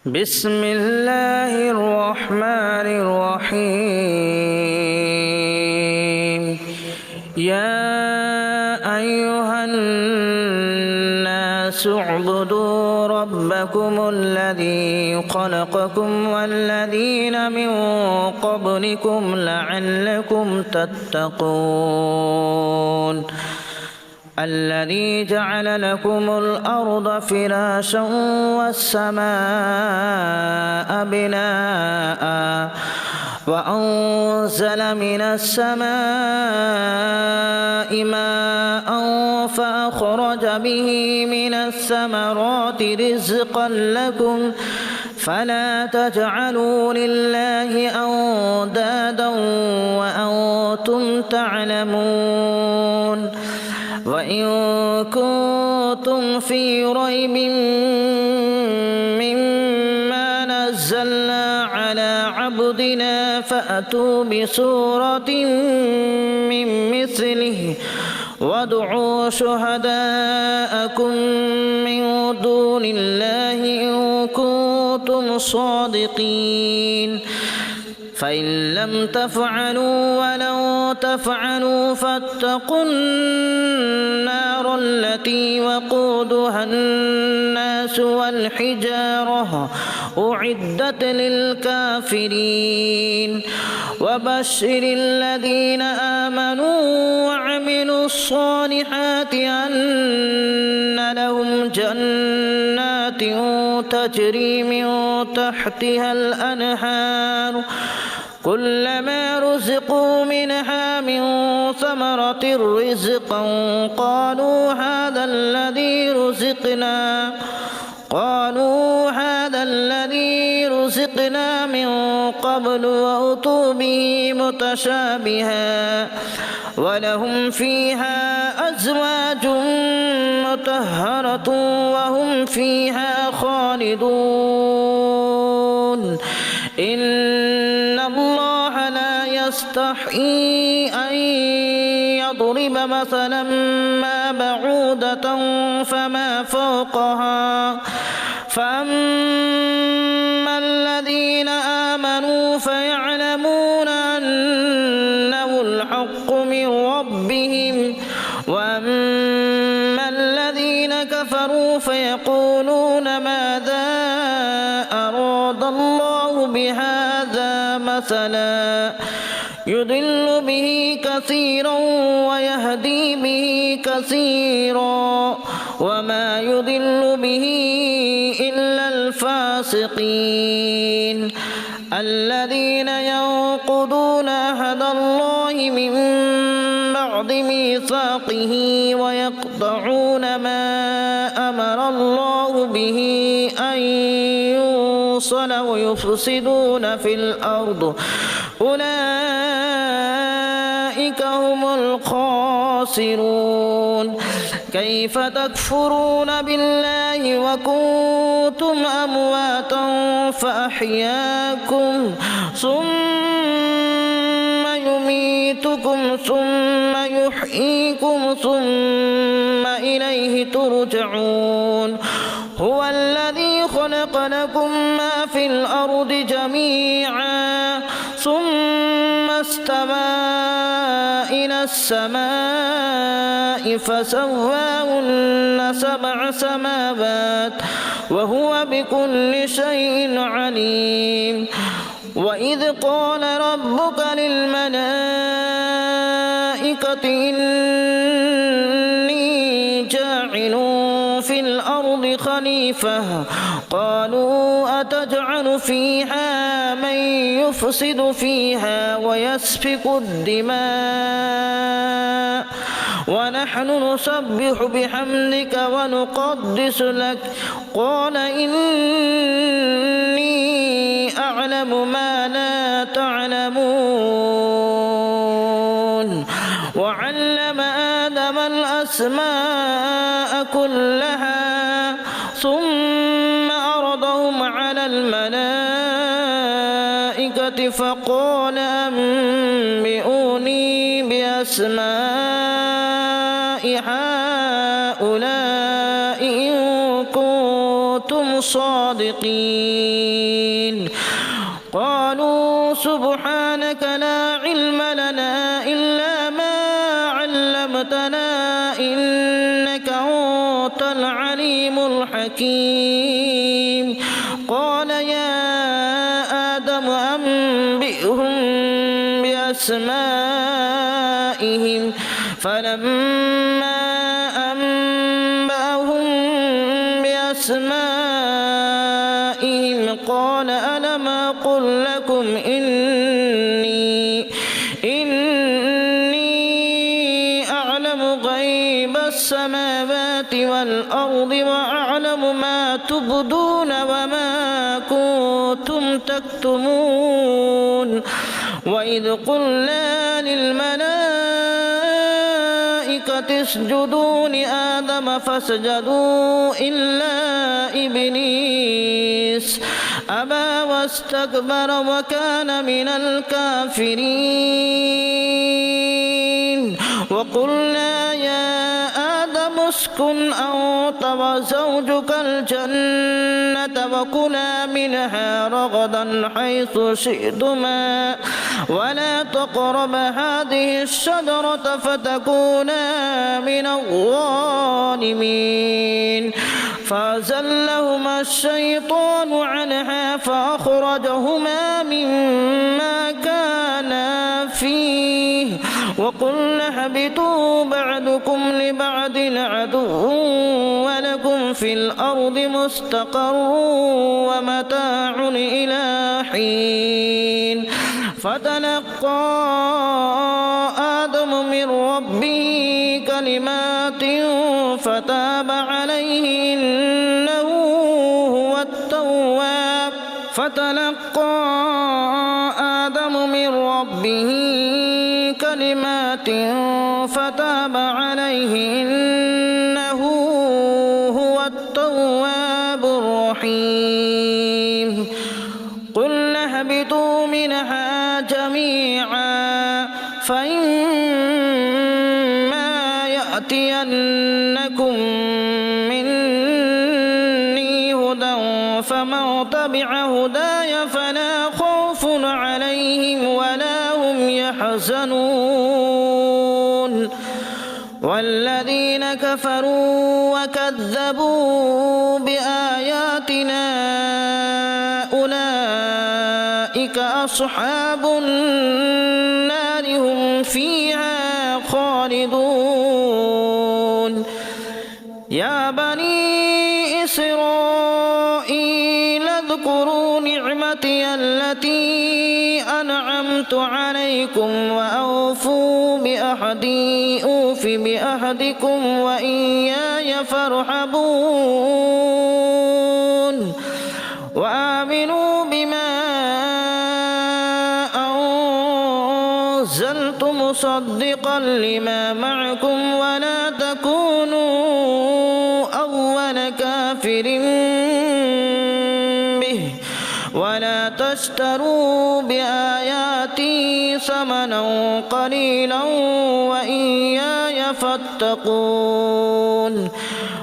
بسم الله الرحمن الرحيم يا أيها الناس اعبدوا ربكم الذي خلقكم والذين من قبلكم لعلكم تتقون الذي جعل لكم الأرض فراشا والسماء بناء وأنزل من السماء ماء فأخرج به من الثمرات رزقا لكم فلا تجعلوا لله أندادا وأنتم تعلمون وإن كنتم في ريب مما نزلنا على عبدنا فأتوا بسورة من مثله وادعوا شهداءكم من دون الله إن كنتم صادقين فإن لم تفعلوا ولن تفعلوا فاتقوا النار التي وقودها الناس والحجارة أعدت للكافرين وبشر الذين آمنوا وعملوا الصالحات أن لهم جنات تجري من تحتها الأنهار كلما رزقوا منها من ثمرة رزقا قالوا هذا الذي رزقنا من قبل وأتوا به متشابها ولهم فيها أزواج مطهرة وهم فيها خالدون إن الله لا يستحيي أن يضرب مثلا ما بعودة فما فوقها فأما الذين آمنوا فيعلمون أنه الحق من ربهم وأما الذين كفروا فيقولون ماذا أراد الله بهذا مثلا يضل به كثيرا ويهدي به كثيرا وما يضل به إلا الفاسقين الذين ينقضون عهد الله من بعد ميثاقه ويقطعون ما أمر الله به أن يوصل ويفسدون في الأرض أولئك هم الخاسرون كيف تكفرون بالله وكنتم أمواتا فأحياكم ثم يميتكم ثم يحييكم ثم إليه ترجعون هو الذي خلق لكم ما في الأرض جميعا ثم استوى إلى السماء فسواهن 7 سماوات وهو بكل شيء عليم وإذ قال ربك للملائكة إني جاعل في الأرض خليفة قالوا أتجعل فيها من يفسد فيها ويسفك الدماء ونحن نسبح بحمدك ونقدس لك قال إني أعلم ما لا تعلمون وعلم آدم الأسماء كلها ثم عرضهم على الملائكة فقال أنبئوني بأسماء هؤلاء إن كنتم الصادقين قالوا سبحانك لا علم لنا إلا ما علمتنا إنك أنت العليم الحكيم قال يا آدم أنبئهم بأسمائهم فلما أنبأهم بأسمائهم قال ألم أقل لكم إني أعلم غيب السماوات والأرض وأعلم ما تبدون وما كنتم تكتمون وإذ قلنا للملائكة اسجدوا لآدم فسجدوا إلا إبليس أبى واستكبر وكان من الكافرين وقلنا يا آدم اسكن أنت وزوجك الجنة وكلا منها رغدا حيث شئتما ولا تقربا هذه الشجرة فتكونا من الظالمين فأزلهما الشيطان عنها فأخرجهما مما كانا فيه وقلنا اهبطوا بعضكم لبعض عدو ولكم في الأرض مستقر ومتاع إلى حين فتلقى آدم من ربه كلمات فتاب عليه إنه هو التواب فتلقى آدم من ربه كلمات فتاب عليه إنه هو التواب الرحيم قلنا اهبطوا منها جميعا فإما يأتينكم مني هدى فمن تبع هداي فلا خوف عليهم ولا هم يحزنون والذين كفروا وكذبوا بآياتنا أولئك أصحاب النار هم فيها خالدون يا بني إسرائيل اذكروا نعمتي التي أنعمت عليكم وأوفوا بأحدي أوف بأحدكم وإياي فارحبون وآمنوا بما أنزلت مصدقا لما معكم ولا تكونوا أول كافر به ولا تشتروا بآياتي ثمنا قليلا وإياي فاتقون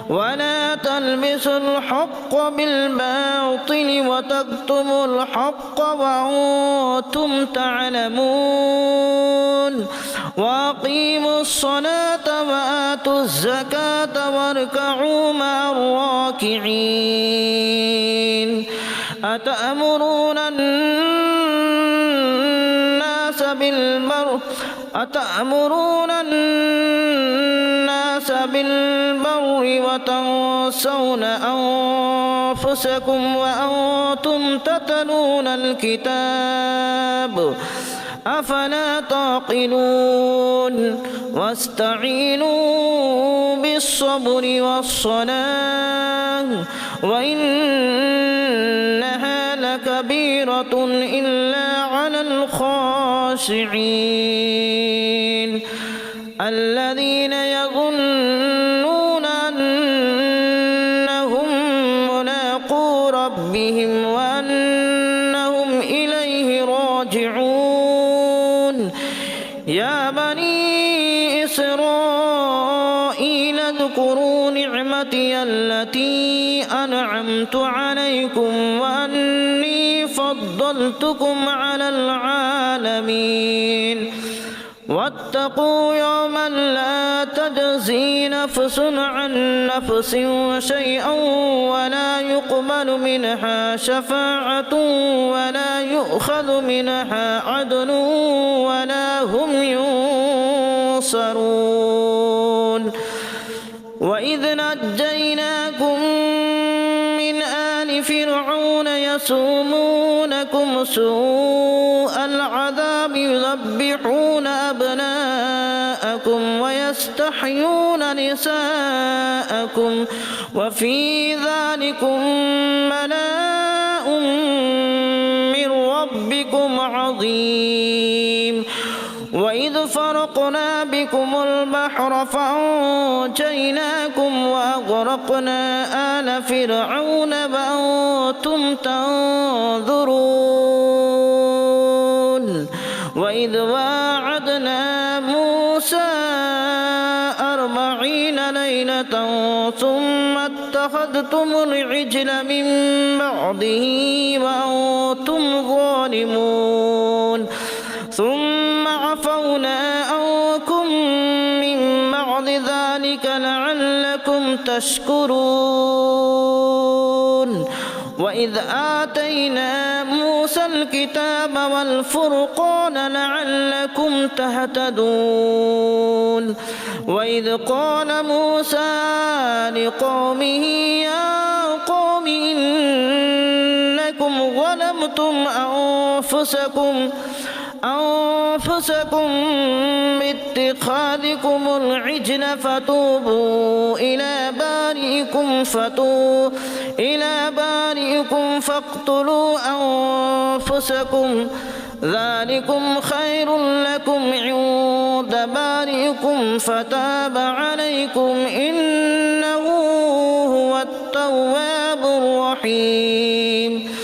ولا تلبسوا الحق بالباطل وتكتموا الحق وأنتم تعلمون وأقيموا الصلاة وآتوا الزكاة واركعوا مع الراكعين أتأمرون الناس بالبر وتنسون أنفسكم وأنتم تتلون الكتاب أفلا تعقلون واستعينوا بالصبر والصلاة وإنها لكبيرة إلا على الخاشعين الذين يظنون أنهم ملاقو ربهم وأنهم إليه راجعون يا بني إسرائيل اذكروا نعمتي التي أنعمت عليكم فضلتكم على العالمين واتقوا يوما لا تجزي نفس عن نفس شيئا ولا يقبل منها شفاعة ولا يؤخذ منها عدل ولا هم ينصرون وإذ نجيناكم من آل فرعون يسومونكم سوء العذاب يذبحون أبناءكم ويستحيون نساءكم وفي ذلكم بلاء من ربكم عظيم وإذ فرقنا بكم البحر فأنجيناكم وأغرقنا آل فرعون وأنتم تنظرون وإذ واعدنا موسى 40 ليلة ثم اتخذتم العجل من بعده وأنتم ظالمون ثم عفونا عنكم من بعد ذلك لعلكم تشكرون وإذ آتينا موسى الكتاب والفرقان لعلكم تهتدون وإذ قال موسى لقومه يا قوم إنكم ظلمتم أنفسكم باتخاذكم العجل فتوبوا إلى بارئكم فاقتلوا أنفسكم ذلكم خير لكم عند بارئكم فتاب عليكم إنه هو التواب الرحيم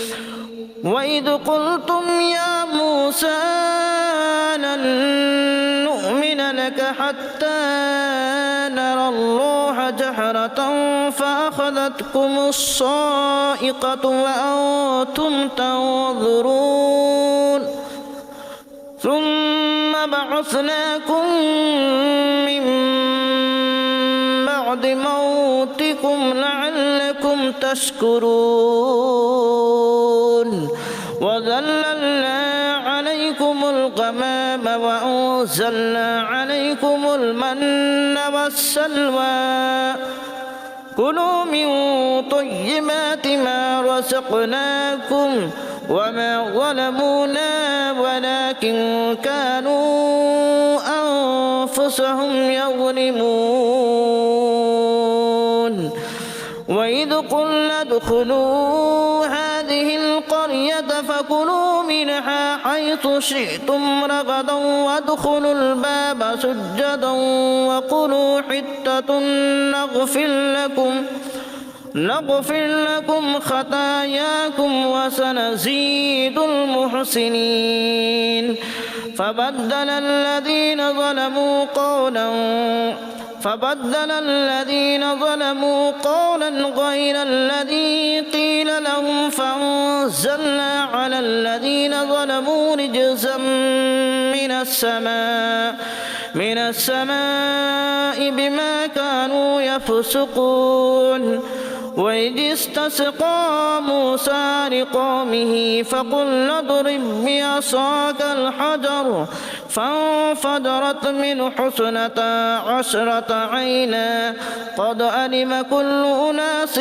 وإذ قلتم يا موسى لن نؤمن لك حتى نرى الله جهرة فأخذتكم الصاعقة وأنتم تنظرون ثم بعثناكم من بعد موتكم لعلكم تشكرون وذللنا عليكم الغمام وأنزلنا عليكم المن والسلوى كلوا من طيبات ما رزقناكم وما ظلمونا ولكن كانوا أنفسهم يظلمون وإذ قلنا ادخلوا هذه القرية فكلوا منها حيث شئتم رغدا وادخلوا الباب سجدا وقولوا حتة نغفر لكم خطاياكم وسنزيد المحسنين فبدل الذين ظلموا قولا غير الذي قيل لهم فأنزلنا على الذين ظلموا رجزا من السماء بما كانوا يفسقون وإذ استسقى موسى لقومه فقلنا اضرب بعصاك الحجر فانفجرت منه 12 عينا قد علم كل أناس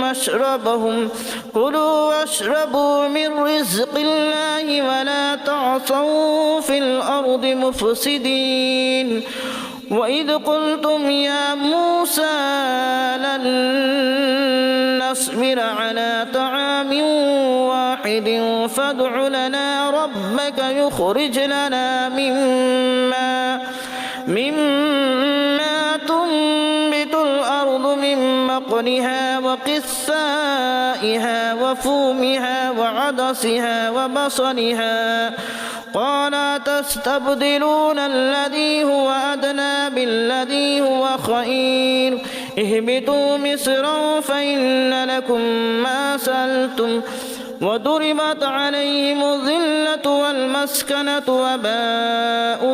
مشربهم كلوا واشربوا من رزق الله ولا تعصوا في الأرض مفسدين وإذ قلتم يا موسى لن نصبر على طعام واحد فادع لنا ربك يخرج لنا مما تنبت الأرض من بقلها وقثائها وفومها وعدسها وبصلها قال تستبدلون الذي هو أدنى بالذي هو خير اهبطوا مصرا فإن لكم ما سألتم وضربت عليهم الذلة والمسكنة وباءوا